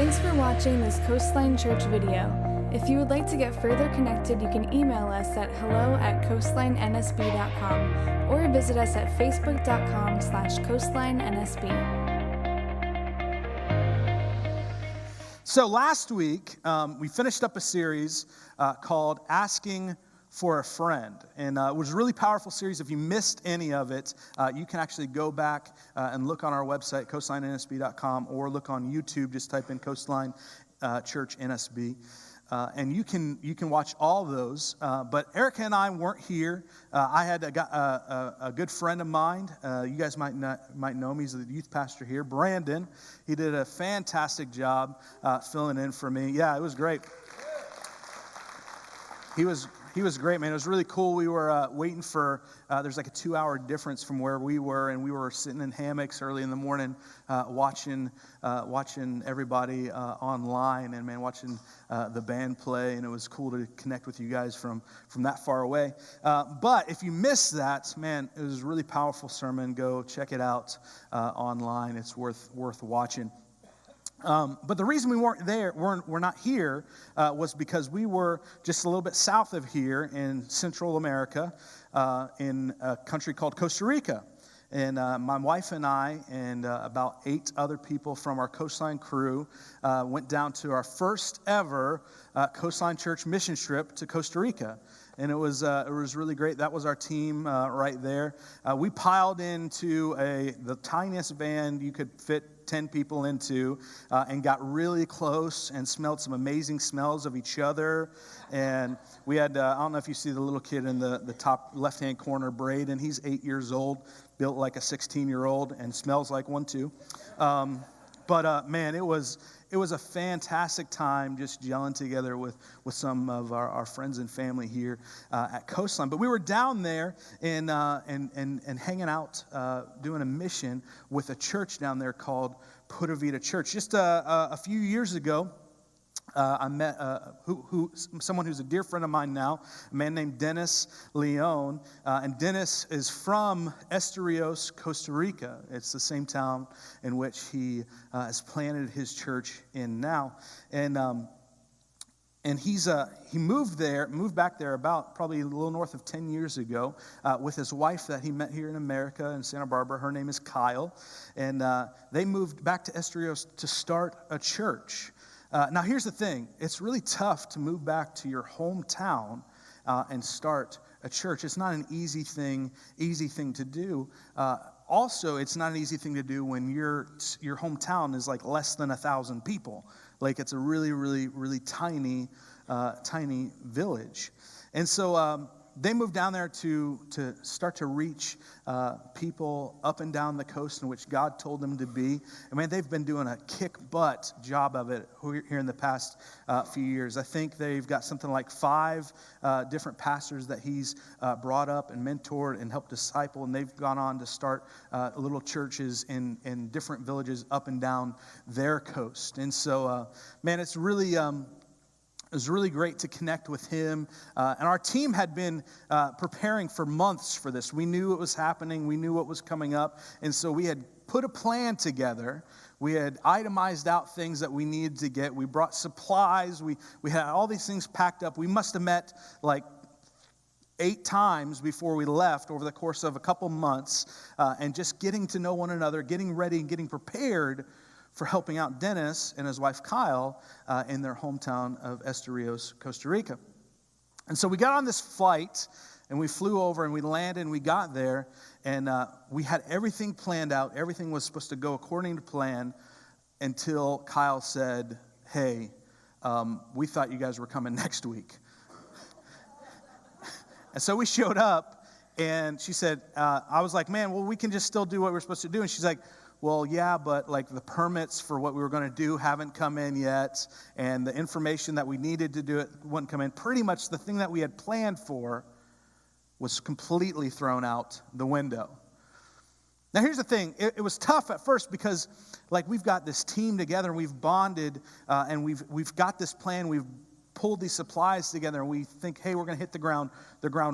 Thanks for watching this Coastline Church video. If you would like to get further connected, you can email us at hello@coastlinensb.com or visit us at facebook.com/coastlinensb. So last week, we finished up a series called Asking for a Friend. And it was a really powerful series. If you missed any of it, you can actually go back and look on our website, coastlinensb.com, or look on YouTube. Just type in Coastline Church NSB. And you can watch all those. But Erica and I weren't here. I had a good friend of mine. You guys might know him. He's the youth pastor here, Brandon. He did a fantastic job filling in for me. Yeah, it was great. He was great, man. It was really cool. We were waiting for, there's like a 2-hour difference from where we were, and we were sitting in hammocks early in the morning watching everybody online, and, man, watching the band play, and it was cool to connect with you guys from that far away. But if you missed that, man, it was a really powerful sermon. Go check it out online. It's worth watching. But the reason we're not here, was because we were just a little bit south of here in Central America, in a country called Costa Rica. And my wife and I and about 8 other people from our Coastline crew went down to our first ever Coastline Church mission trip to Costa Rica. And it was really great. That was our team right there. We piled into the tiniest van you could fit 10 people into, and got really close and smelled some amazing smells of each other. And we had, I don't know if you see the little kid in the top left-hand corner, Braden. He's 8 years old, built like a 16-year-old, and smells like one too. But man, it was a fantastic time just gelling together with some of our friends and family here at Coastline. But we were down there and hanging out, doing a mission with a church down there called Pura Vida Church. Just a few years ago, I met someone who's a dear friend of mine now, a man named Dennis Leon. And Dennis is from Esterios, Costa Rica. It's the same town in which he has planted his church in now. And he moved back there about probably a little north of 10 years ago with his wife that he met here in America in Santa Barbara. Her name is Kyle. And they moved back to Esterios to start a church. Now, here's the thing. It's really tough to move back to your hometown and start a church. It's not an easy thing to do. Also, it's not an easy thing to do when your hometown is like less than 1,000 people. Like, it's a really, really, really tiny village. And so they moved down there to start to reach people up and down the coast in which God told them to be. I mean, they've been doing a kick-butt job of it here in the past few years. I think they've got something like 5 different pastors that he's brought up and mentored and helped disciple, and they've gone on to start little churches in different villages up and down their coast. And so, man, it's really... It was really great to connect with him. And our team had been preparing for months for this. We knew it was happening. We knew what was coming up. And so we had put a plan together. We had itemized out things that we needed to get. We brought supplies. We had all these things packed up. We must have met like 8 times before we left over the course of a couple months, and just getting to know one another, getting ready and getting prepared for helping out Dennis and his wife Kyle in their hometown of Esterios, Costa Rica. And so we got on this flight, and we flew over, and we landed, and we got there, and we had everything planned out. Everything was supposed to go according to plan until Kyle said, hey, we thought you guys were coming next week. And so we showed up, and she said, I was like, man, well, we can just still do what we're supposed to do. And she's like, well, yeah, but like the permits for what we were going to do haven't come in yet, and the information that we needed to do it wouldn't come in. Pretty much the thing that we had planned for was completely thrown out the window. Now, here's the thing. It was tough at first because, like, we've got this team together, and we've bonded, and we've got this plan. We've pulled these supplies together, and we think, hey, we're going to hit the ground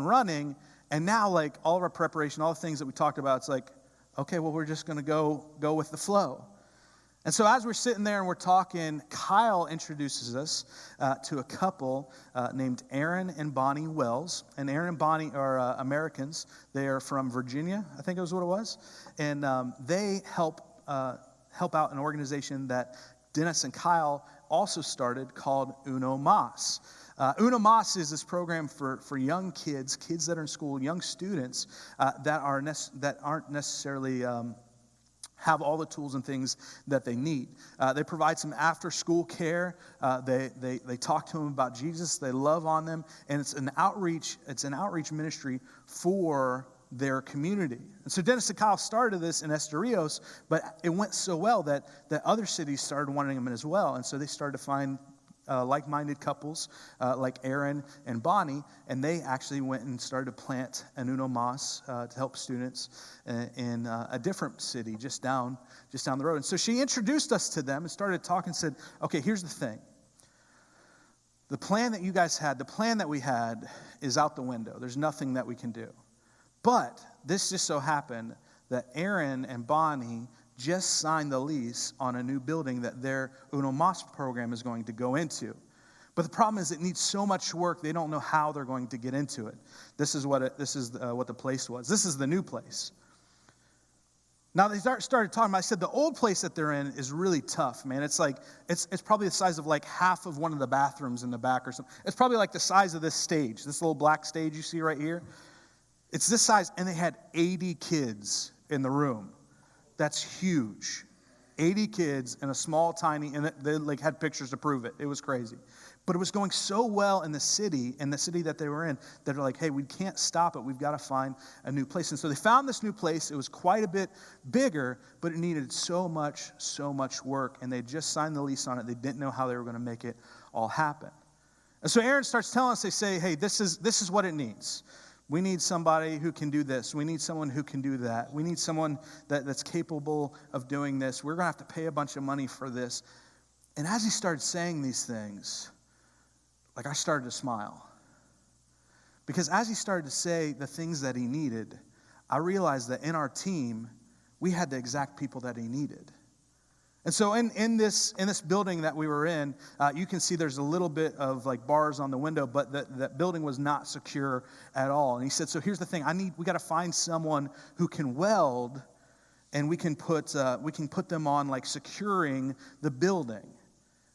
running. And now, like, all of our preparation, all the things that we talked about, it's like, okay, well, we're just going to go with the flow. And so as we're sitting there and we're talking, Kyle introduces us to a couple named Aaron and Bonnie Wells. And Aaron and Bonnie are Americans. They are from Virginia, I think it was what it was. And they help out an organization that Dennis and Kyle also started called Uno Mas. Uno Mas is this program for young kids that are in school, young students that aren't necessarily have all the tools and things that they need. They provide some after-school care. They talk to them about Jesus. They love on them, and it's an outreach ministry for their community. And so Dennis and Kyle started this in Esterios, but it went so well that other cities started wanting them as well. And so they started to find like-minded couples like Aaron and Bonnie, and they actually went and started to plant an Uno Mas to help students in a different city just down the road. And so she introduced us to them and started talking and said, okay, here's the thing. The plan that you guys had, the plan that we had is out the window. There's nothing that we can do. But this just so happened that Aaron and Bonnie just signed the lease on a new building that their Uno Mas program is going to go into. But the problem is it needs so much work, they don't know how they're going to get into it. This is what the place was. This is the new place. Now they started talking about, I said the old place that they're in is really tough, man. It's like, it's probably the size of like half of one of the bathrooms in the back or something. It's probably like the size of this stage, this little black stage you see right here. It's this size, and they had 80 kids in the room. That's huge. 80 kids in a small, tiny, and they like had pictures to prove it. It was crazy. But it was going so well in the city that they were in, that they're like, hey, we can't stop it. We've got to find a new place. And so they found this new place. It was quite a bit bigger, but it needed so much work. And they just signed the lease on it. They didn't know how they were going to make it all happen. And so Aaron starts telling us, they say, hey, this is what it needs. We need somebody who can do this. We need someone who can do that. We need someone that's capable of doing this. We're going to have to pay a bunch of money for this. And as he started saying these things, like I started to smile. Because as he started to say the things that he needed, I realized that in our team, we had the exact people that he needed. And so in this building that we were in, you can see there's a little bit of like bars on the window, but that building was not secure at all. And he said, so here's the thing, we got to find someone who can weld, and we can put them on like securing the building.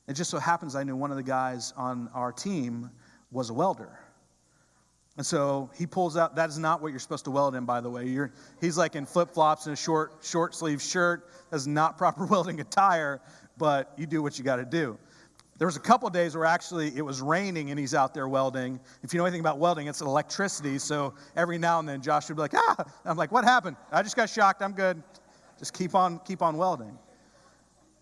It just so happens I knew one of the guys on our team was a welder. And so he pulls out, that is not what you're supposed to weld in, by the way. He's like in flip-flops and a short sleeve shirt. That's not proper welding attire, but you do what you got to do. There was a couple of days where actually it was raining and he's out there welding. If you know anything about welding, it's electricity. So every now and then Josh would be like, I'm like, what happened? I just got shocked. I'm good. Just keep on welding.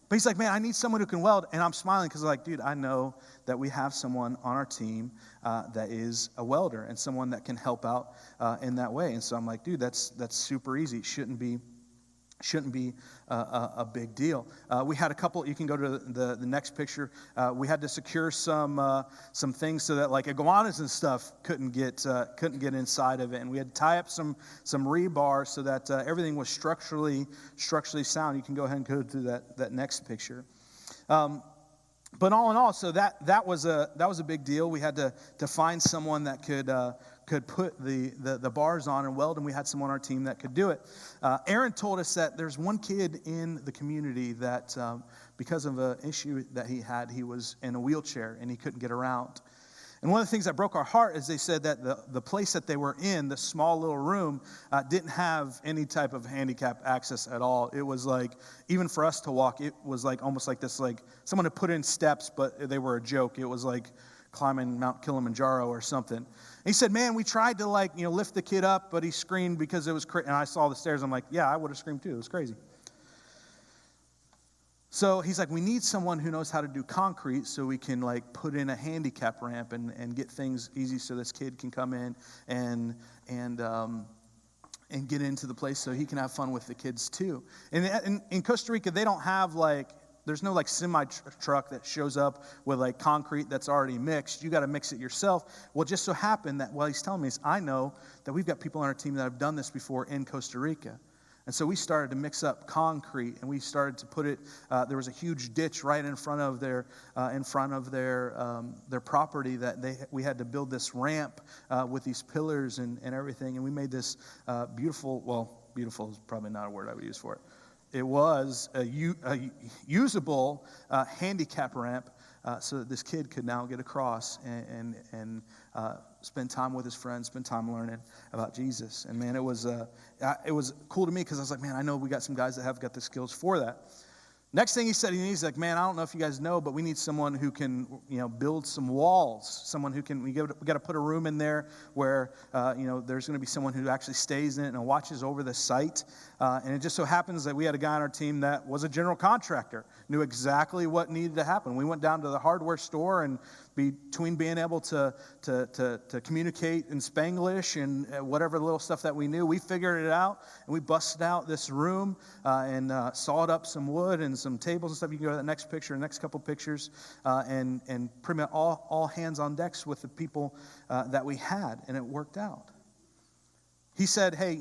But he's like, man, I need someone who can weld. And I'm smiling because I'm like, dude, I know that we have someone on our team that is a welder and someone that can help out in that way. And so I'm like, dude, that's super easy. It shouldn't be a big deal. We had a couple. You can go to the next picture. We had to secure some things so that like iguanas and stuff couldn't get inside of it, and we had to tie up some rebar so that everything was structurally sound. You can go ahead and go to that next picture. But all in all, so that was a big deal. We had to find someone that could put the bars on and weld, and we had someone on our team that could do it. Aaron told us that there's one kid in the community that because of an issue that he had, he was in a wheelchair and he couldn't get around. And one of the things that broke our heart is they said that the place that they were in, the small little room, didn't have any type of handicap access at all. It was like, even for us to walk, it was like almost like this, like someone had put in steps, but they were a joke. It was like climbing Mount Kilimanjaro or something. And he said, man, we tried to lift the kid up, but he screamed because it was crazy. And I saw the stairs. I'm like, yeah, I would have screamed too. It was crazy. So he's like, we need someone who knows how to do concrete so we can put in a handicap ramp and get things easy so this kid can come in and get into the place so he can have fun with the kids too. And in Costa Rica, they don't have there's no semi truck that shows up with concrete that's already mixed. You got to mix it yourself. Well, it just so happened that while he's telling me is I know that we've got people on our team that have done this before in Costa Rica. And so we started to mix up concrete, and we started to put it. There was a huge ditch right in front of their property that we had to build this ramp with these pillars and everything. And we made this beautiful. Well, beautiful is probably not a word I would use for it. It was a usable handicap ramp so that this kid could now get across and spend time with his friends, spend time learning about Jesus. And man, it was cool to me because I was like, man, I know we got some guys that have got the skills for that. Next thing he said, he's like, man, I don't know if you guys know, but we need someone who can, build some walls. Someone who can, we got to put a room in there where, there's going to be someone who actually stays in it and watches over the site. And it just so happens that we had a guy on our team that was a general contractor, knew exactly what needed to happen. We went down to the hardware store, and between being able to communicate in Spanglish and whatever little stuff that we knew, we figured it out, and we busted out this room and sawed up some wood and some tables and stuff. You can go to the next picture, next couple pictures, and pretty much all hands on decks with the people that we had, and it worked out. He said, hey,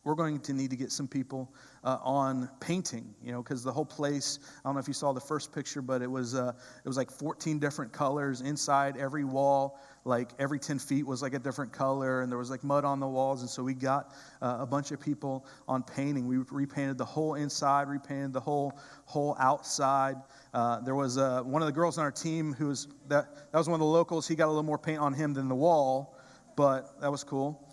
we're going to need to get some people on painting, because the whole place, I don't know if you saw the first picture, but it was like 14 different colors inside every wall. Like every 10 feet was like a different color, and there was like mud on the walls. And so we got a bunch of people on painting. We repainted the whole inside, repainted the whole outside. There was one of the girls on our team who was that was one of the locals. He got a little more paint on him than the wall, but that was cool.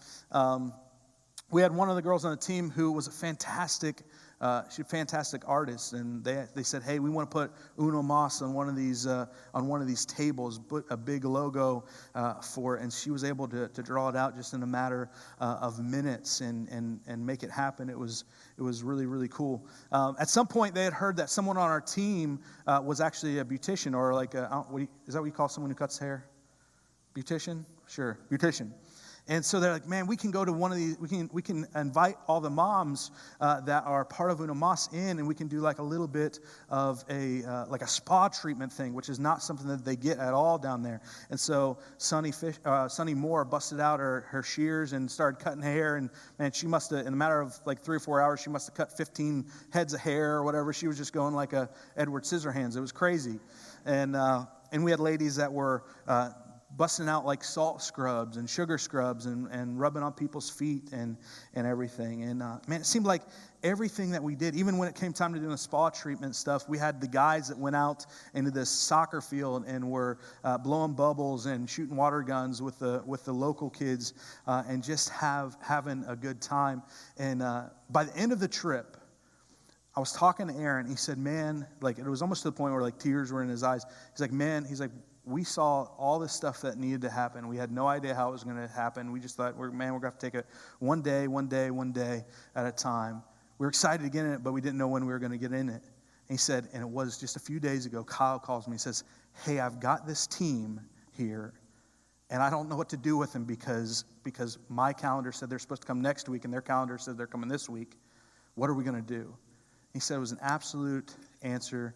We had one of the girls on the team who was a fantastic artist, and they said, "Hey, we want to put Uno Mas on one of these tables, put a big logo for it." And she was able to draw it out just in a matter of minutes and make it happen. It was really, really cool. At some point, they had heard that someone on our team was actually a beautician, or like is that what you call someone who cuts hair? Beautician? Sure, beautician. And so they're like, man, we can go to one of these, we can invite all the moms that are part of Uno Mas in, and we can do like a little bit of a spa treatment thing, which is not something that they get at all down there. And so Sunny Moore busted out her shears and started cutting hair, and man, she must have, in a matter of like 3 or 4 hours, she must have cut 15 heads of hair or whatever. She was just going like a Edward Scissorhands. It was crazy. And we had ladies that were busting out like salt scrubs and sugar scrubs and rubbing on people's feet and everything. And man, it seemed like everything that we did, even when it came time to do the spa treatment stuff, we had the guys that went out into this soccer field and were blowing bubbles and shooting water guns with the local kids and just having a good time. And by the end of the trip, I was talking to Aaron. He said, man, like it was almost to the point where like tears were in his eyes. He's like, man, we saw all this stuff that needed to happen. We had no idea how it was going to happen. We just thought, we're going to have to take it one day at a time. We were excited to get in it, but we didn't know when we were going to get in it. And he said, and it was just a few days ago, Kyle calls me and says, hey, I've got this team here, and I don't know what to do with them because my calendar said they're supposed to come next week, and their calendar said they're coming this week. What are we going to do? He said it was an absolute answer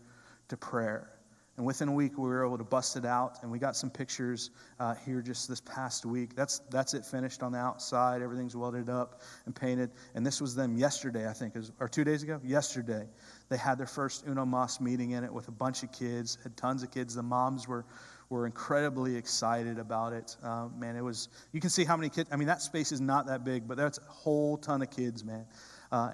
to prayer. And within a week, we were able to bust it out, and we got some pictures here just this past week. That's it finished on the outside. Everything's welded up and painted. And this was them yesterday, I think, or 2 days ago? Yesterday. They had their first Uno Mas meeting in it with a bunch of kids, had tons of kids. The moms were incredibly excited about it. Man, you can see how many kids. I mean, that space is not that big, but that's a whole ton of kids, man.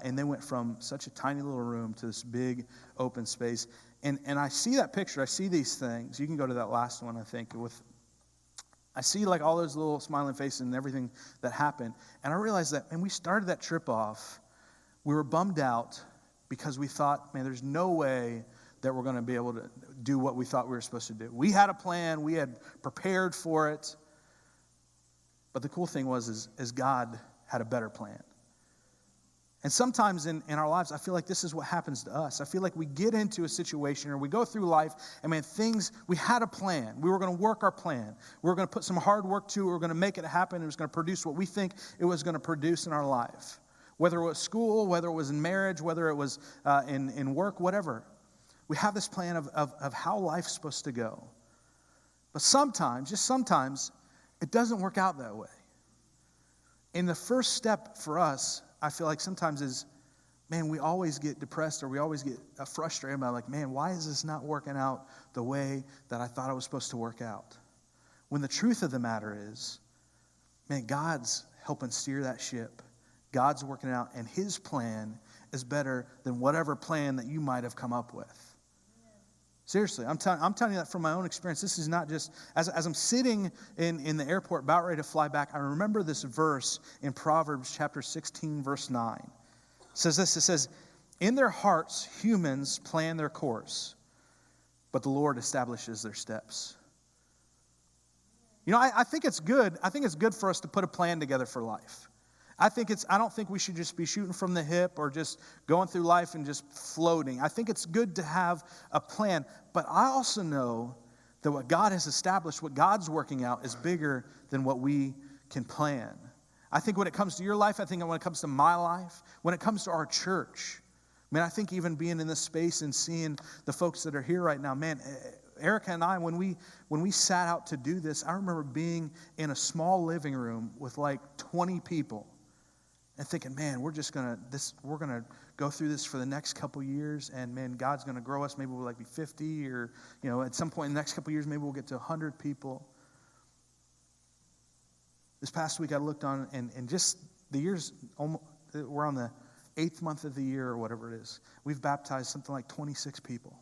And they went from such a tiny little room to this big open space. And I see that picture. I see these things. You can go to that last one, I think. I see like all those little smiling faces and everything that happened. And I realized that when we started that trip off, we were bummed out because we thought, man, there's no way that we're going to be able to do what we thought we were supposed to do. We had a plan. We had prepared for it. But the cool thing was God had a better plan. And sometimes in our lives, I feel like this is what happens to us. I feel like we get into a situation or we go through life, and man, we had a plan. We were going to work our plan. We were going to put some hard work to it. We were going to make it happen. It was going to produce what we think it was going to produce in our life. Whether it was school, whether it was in marriage, whether it was in work, whatever. We have this plan of how life's supposed to go. But sometimes, just sometimes, it doesn't work out that way. And the first step for us I feel like sometimes is, man, we always get depressed or we always get frustrated about like, man, why is this not working out the way that I thought it was supposed to work out? When the truth of the matter is, man, God's helping steer that ship. God's working it out, and his plan is better than whatever plan that you might have come up with. Seriously, I'm telling you that from my own experience. This is not just, as I'm sitting in the airport about ready to fly back, I remember this verse in Proverbs chapter 16, verse 9. It says this, it says, in their hearts humans plan their course, but the Lord establishes their steps. You know, I think it's good. I think it's good for us to put a plan together for life. I don't think we should just be shooting from the hip or just going through life and just floating. I think it's good to have a plan. But I also know that what God has established, what God's working out, is bigger than what we can plan. I think when it comes to your life, I think when it comes to my life, when it comes to our church, man, I think even being in this space and seeing the folks that are here right now, man, Erica and I, when we sat out to do this, I remember being in a small living room with like 20 people. And thinking, man, we're gonna go through this for the next couple years, and man, God's gonna grow us. Maybe we'll like be 50, or at some point in the next couple years, maybe we'll get to 100 people. This past week, I looked on, and just the years, we're on the 8th month of the year or whatever it is. We've baptized something like 26 people.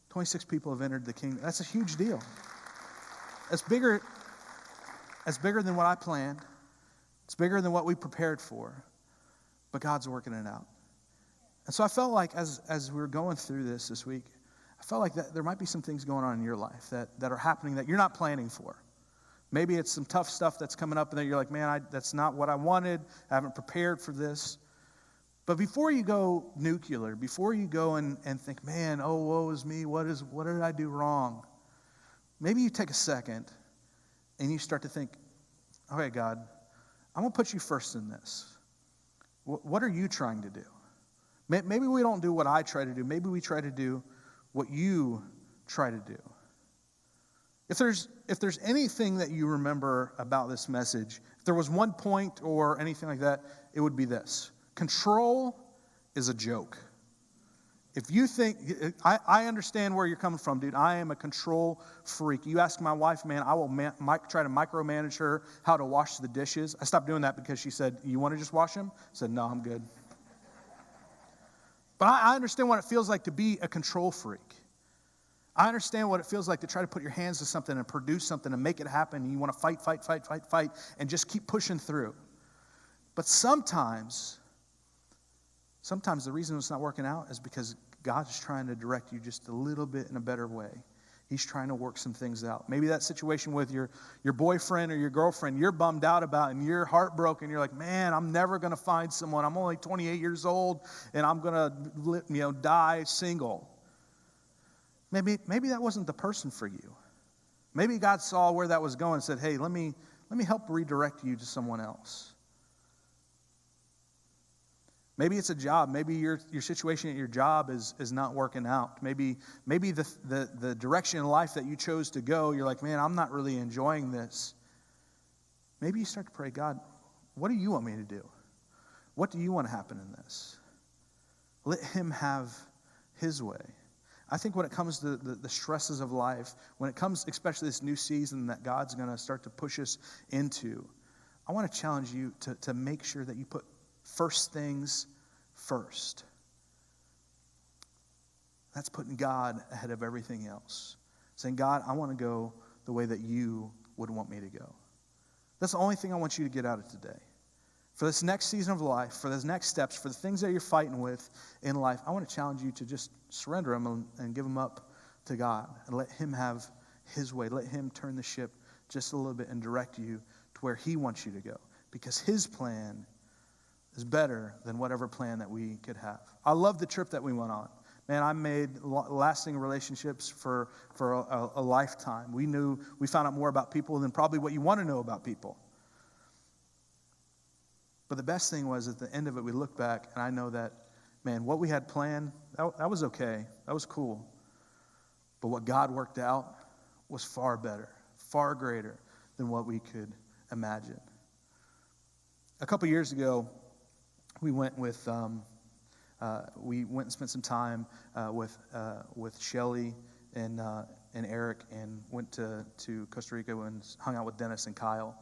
26 people have entered the kingdom. That's a huge deal. It's bigger than what I planned. It's bigger than what we prepared for, but God's working it out. And so I felt like as we were going through this week, I felt like that there might be some things going on in your life that are happening that you're not planning for. Maybe it's some tough stuff that's coming up and that you're like, man, that's not what I wanted. I haven't prepared for this. But before you go nuclear, before you go and think, man, oh, woe is me, what did I do wrong? Maybe you take a second and you start to think, okay, God, I'm going to put you first in this. What are you trying to do? Maybe we don't do what I try to do. Maybe we try to do what you try to do. If there's anything that you remember about this message, if there was one point or anything like that, it would be this. Control is a joke. If you think, I understand where you're coming from, dude. I am a control freak. You ask my wife, man, I will try to micromanage her how to wash the dishes. I stopped doing that because she said, you want to just wash them? I said, no, I'm good. But I understand what it feels like to be a control freak. I understand what it feels like to try to put your hands to something and produce something and make it happen. And you want to fight, and just keep pushing through. But sometimes the reason it's not working out is because God's trying to direct you just a little bit in a better way. He's trying to work some things out. Maybe that situation with your boyfriend or your girlfriend you're bummed out about and you're heartbroken. You're like, man, I'm never going to find someone. I'm only 28 years old and I'm going to die single. Maybe that wasn't the person for you. Maybe God saw where that was going and said, hey, let me help redirect you to someone else. Maybe it's a job. Maybe your situation at your job is not working out. Maybe the direction in life that you chose to go, you're like, man, I'm not really enjoying this. Maybe you start to pray, God, what do you want me to do? What do you want to happen in this? Let him have his way. I think when it comes to the stresses of life, when it comes especially this new season that God's going to start to push us into, I want to challenge you to make sure that you put first things first. That's putting God ahead of everything else. Saying, God, I want to go the way that you would want me to go. That's the only thing I want you to get out of today. For this next season of life, for those next steps, for the things that you're fighting with in life, I want to challenge you to just surrender them and give them up to God and let him have his way. Let him turn the ship just a little bit and direct you to where he wants you to go. Because his plan is better than whatever plan that we could have. I love the trip that we went on. Man, I made lasting relationships for a lifetime. We found out more about people than probably what you want to know about people. But the best thing was at the end of it, we look back, and I know that, man, what we had planned, that was okay. That was cool. But what God worked out was far better, far greater than what we could imagine. A couple years ago, we went and spent some time with Shelly and Eric, and went to Costa Rica and hung out with Dennis and Kyle.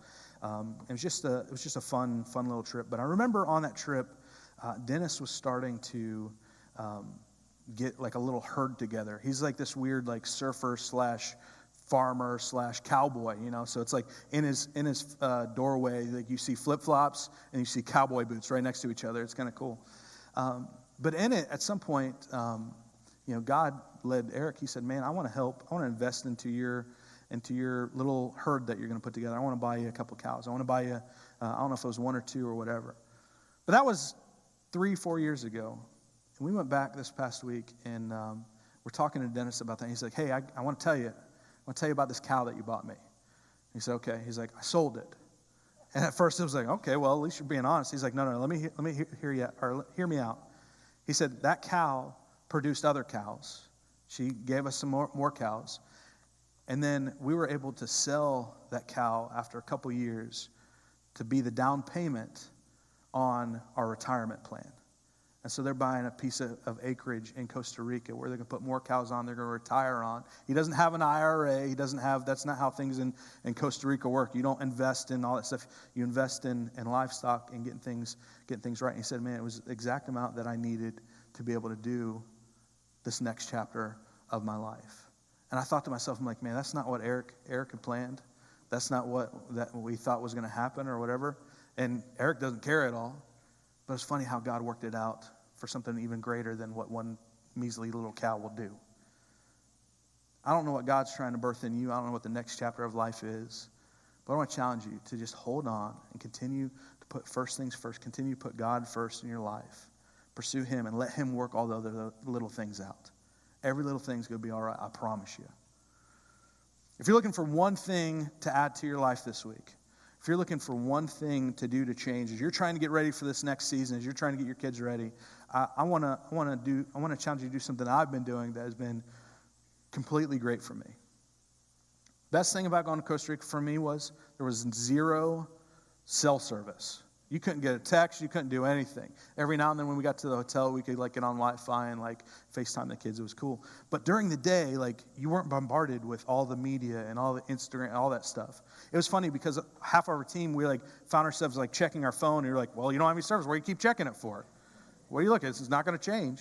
It was just a fun little trip. But I remember on that trip, Dennis was starting to get like a little herd together. He's like this weird like surfer / farmer / cowboy, so it's like in his doorway, like you see flip-flops and you see cowboy boots right next to each other. It's kind of cool. But in it, at some point, God led Eric. He said, man, I want to help. I want to invest into your little herd that you're going to put together. I want to buy you a couple cows. I want to buy you, I don't know if it was 1 or 2 or whatever. But that was 3-4 years ago. And we went back this past week, and we're talking to Dennis about that. He's like, hey, I want to tell you about this cow that you bought me. He said, okay. He's like, I sold it. And at first it was like, okay, well, at least you're being honest. He's like, no, let me hear me out. He said, that cow produced other cows. She gave us some more cows. And then we were able to sell that cow after a couple years to be the down payment on our retirement plan. And so they're buying a piece of acreage in Costa Rica where they're going to put more cows on, they're going to retire on. He doesn't have an IRA. That's not how things in Costa Rica work. You don't invest in all that stuff. You invest in livestock and getting things right. And he said, man, it was the exact amount that I needed to be able to do this next chapter of my life. And I thought to myself, I'm like, man, that's not what Eric had planned. That's not what we thought was going to happen or whatever. And Eric doesn't care at all. But it's funny how God worked it out for something even greater than what one measly little cow will do. I don't know what God's trying to birth in you. I don't know what the next chapter of life is. But I want to challenge you to just hold on and continue to put first things first. Continue to put God first in your life. Pursue Him and let Him work all the other little things out. Every little thing's going to be all right, I promise you. If you're looking for one thing to add to your life this week, if you're looking for one thing to do to change, as you're trying to get ready for this next season, as you're trying to get your kids ready, I want to challenge you to do something I've been doing that has been completely great for me. Best thing about going to Costa Rica for me was there was 0 cell service. You couldn't get a text. You couldn't do anything. Every now and then when we got to the hotel, we could get on Wi-Fi and FaceTime the kids. It was cool. But during the day, you weren't bombarded with all the media and all the Instagram and all that stuff. It was funny because half of our team, we found ourselves checking our phone. And you're like, well, you don't have any service. What do you keep checking it for? What are you looking at? This is not going to change.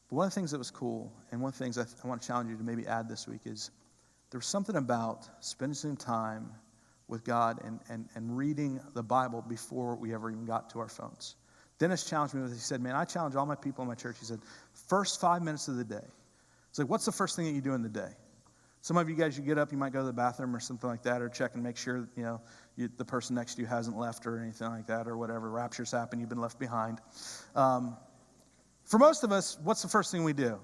But one of the things that was cool, and one of the things I want to challenge you to maybe add this week is there was something about spending some time with God and reading the Bible before we ever even got to our phones. Dennis challenged me with, he said, man, I challenge all my people in my church. He said, first 5 minutes of the day. It's like, what's the first thing that you do in the day? Some of you guys, you get up, you might go to the bathroom or something like that, or check and make sure, the person next to you hasn't left or anything like that, or whatever. Raptures happen, you've been left behind. For most of us, what's the first thing we do?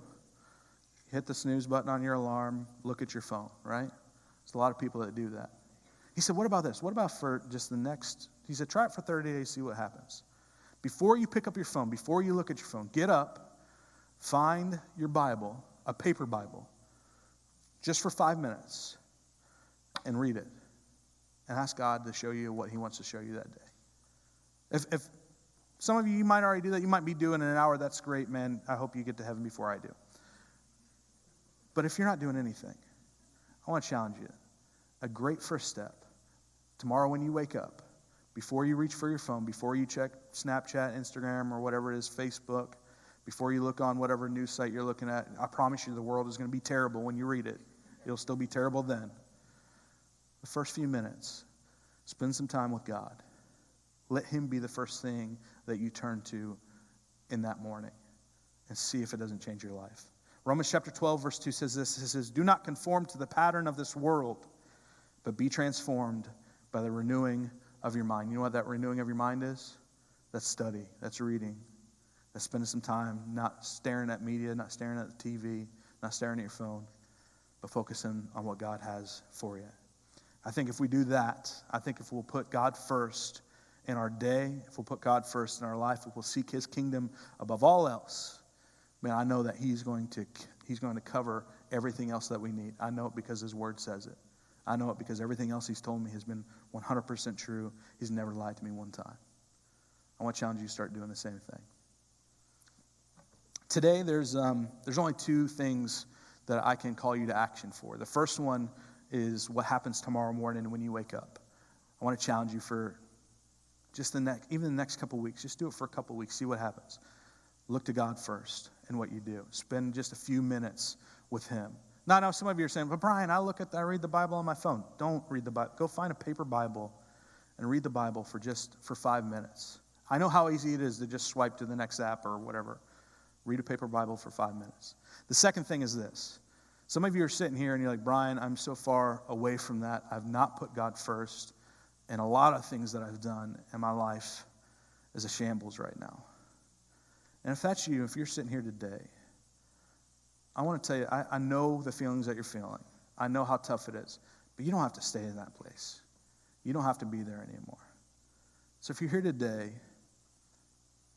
Hit the snooze button on your alarm, look at your phone, right? There's a lot of people that do that. He said, what about this? What about for just he said, try it for 30 days, see what happens. Before you pick up your phone, before you look at your phone, get up, find your Bible, a paper Bible, just for 5 minutes, and read it. And ask God to show you what He wants to show you that day. If some of you might already do that, you might be doing it in an hour, that's great, man. I hope you get to heaven before I do. But if you're not doing anything, I want to challenge you. A great first step. Tomorrow when you wake up, before you reach for your phone, before you check Snapchat, Instagram, or whatever it is, Facebook, before you look on whatever news site you're looking at, I promise you the world is going to be terrible when you read it. It'll still be terrible then. The first few minutes, spend some time with God. Let Him be the first thing that you turn to in that morning and see if it doesn't change your life. Romans chapter 12, verse 2 says this. It says, do not conform to the pattern of this world, but be transformed by the renewing of your mind. You know what that renewing of your mind is? That's study. That's reading. That's spending some time not staring at media, not staring at the TV, not staring at your phone, but focusing on what God has for you. I think if we do that, I think if we'll put God first in our day, if we'll put God first in our life, if we'll seek His kingdom above all else, man, I know that He's going to cover everything else that we need. I know it because His Word says it. I know it because everything else He's told me has been 100% true. He's never lied to me one time. I want to challenge you to start doing the same thing. Today, there's only two things that I can call you to action for. The first one is what happens tomorrow morning when you wake up. I want to challenge you for just the next couple weeks. Just do it for a couple weeks. See what happens. Look to God first in what you do. Spend just a few minutes with Him. Now, I know some of you are saying, but Brian, I read the Bible on my phone. Don't read the Bible. Go find a paper Bible and read the Bible for 5 minutes. I know how easy it is to just swipe to the next app or whatever. Read a paper Bible for 5 minutes. The second thing is this. Some of you are sitting here and you're like, Brian, I'm so far away from that. I've not put God first. And a lot of things that I've done in my life is a shambles right now. And if that's you, if you're sitting here today, I want to tell you, I know the feelings that you're feeling. I know how tough it is. But you don't have to stay in that place. You don't have to be there anymore. So if you're here today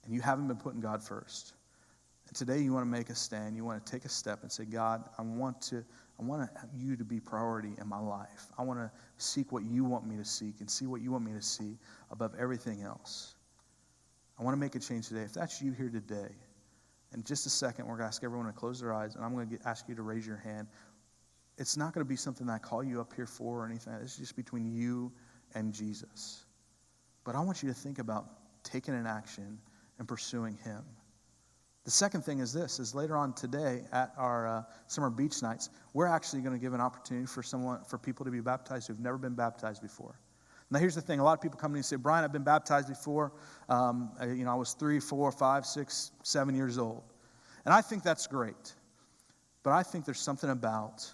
and you haven't been putting God first, and today you want to make a stand, you want to take a step and say, God, I want you to be priority in my life. I want to seek what you want me to seek and see what you want me to see above everything else. I want to make a change today. If that's you here today, in just a second, we're going to ask everyone to close their eyes, and I'm going to ask you to raise your hand. It's not going to be something that I call you up here for or anything. It's just between you and Jesus. But I want you to think about taking an action and pursuing Him. The second thing is this, is later on today at our summer beach nights, we're actually going to give an opportunity for people to be baptized who've never been baptized before. Now, here's the thing. A lot of people come to me and say, Brian, I've been baptized before. I was 3, 4, 5, 6, 7 years old. And I think that's great. But I think there's something about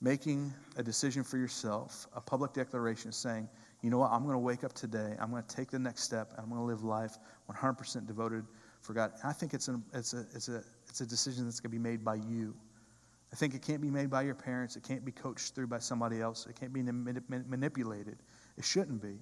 making a decision for yourself, a public declaration saying, you know what, I'm going to wake up today. I'm going to take the next step, and I'm going to live life 100% devoted for God. And I think it's a decision that's going to be made by you. I think it can't be made by your parents. It can't be coached through by somebody else. It can't be manipulated. It shouldn't be.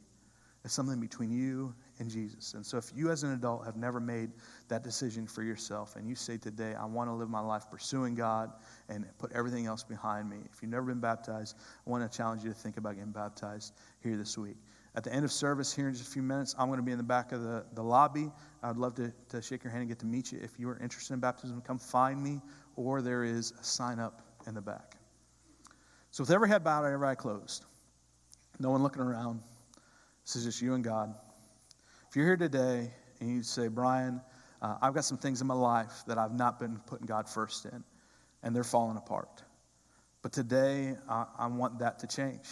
It's something between you and Jesus. And so if you as an adult have never made that decision for yourself and you say today, I want to live my life pursuing God and put everything else behind me. If you've never been baptized, I want to challenge you to think about getting baptized here this week. At the end of service here in just a few minutes, I'm going to be in the back of the lobby. I'd love to shake your hand and get to meet you. If you are interested in baptism, come find me, or there is a sign up in the back. So with every head bowed and every eye closed, no one looking around, this is just you and God. If you're here today and you say, Brian, I've got some things in my life that I've not been putting God first in, and they're falling apart. But today, I want that to change.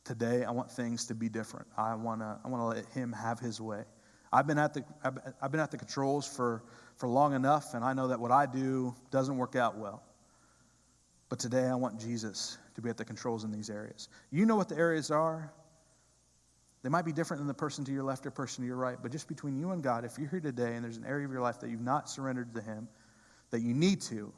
Today, I want things to be different. I want to let Him have His way. I've been at the controls for long enough, and I know that what I do doesn't work out well. But today, I want Jesus to be at the controls in these areas. You know what the areas are. They might be different than the person to your left or person to your right, but just between you and God, if you're here today and there's an area of your life that you've not surrendered to Him, that you need to,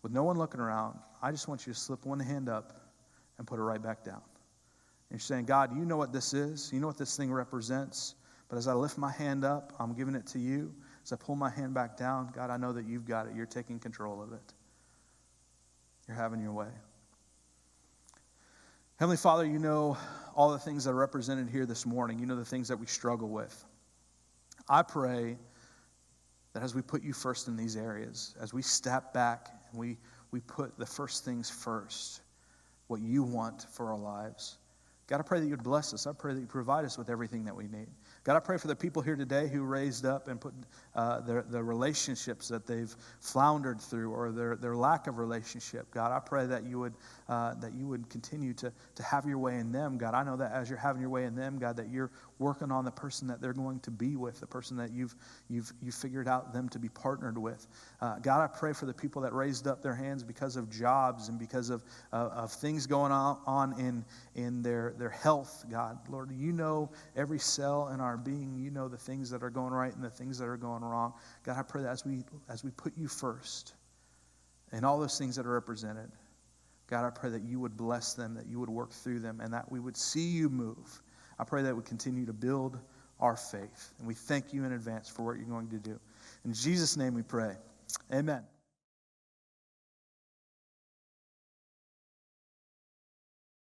with no one looking around, I just want you to slip one hand up and put it right back down. And you're saying, God, you know what this is. You know what this thing represents. But as I lift my hand up, I'm giving it to you. As I pull my hand back down, God, I know that you've got it. You're taking control of it. You're having your way. Heavenly Father, you know all the things that are represented here this morning. You know the things that we struggle with. I pray that as we put you first in these areas, as we step back and we put the first things first, what you want for our lives, God, I pray that you'd bless us. I pray that you provide us with everything that we need. God, I pray for the people here today who raised up and put the relationships that they've floundered through or their lack of relationship. God, I pray that you would continue to have your way in them. God, I know that as you're having your way in them, God, that you're working on the person that they're going to be with, the person that you've figured out them to be partnered with. God, I pray for the people that raised up their hands because of jobs and because of things going on in their health. God, Lord, you know every cell in our being. You know the things that are going right and the things that are going wrong. God, I pray that as we put you first and all those things that are represented, God, I pray that you would bless them, that you would work through them, and that we would see you move. I pray that we continue to build our faith. And we thank you in advance for what you're going to do. In Jesus' name we pray. Amen.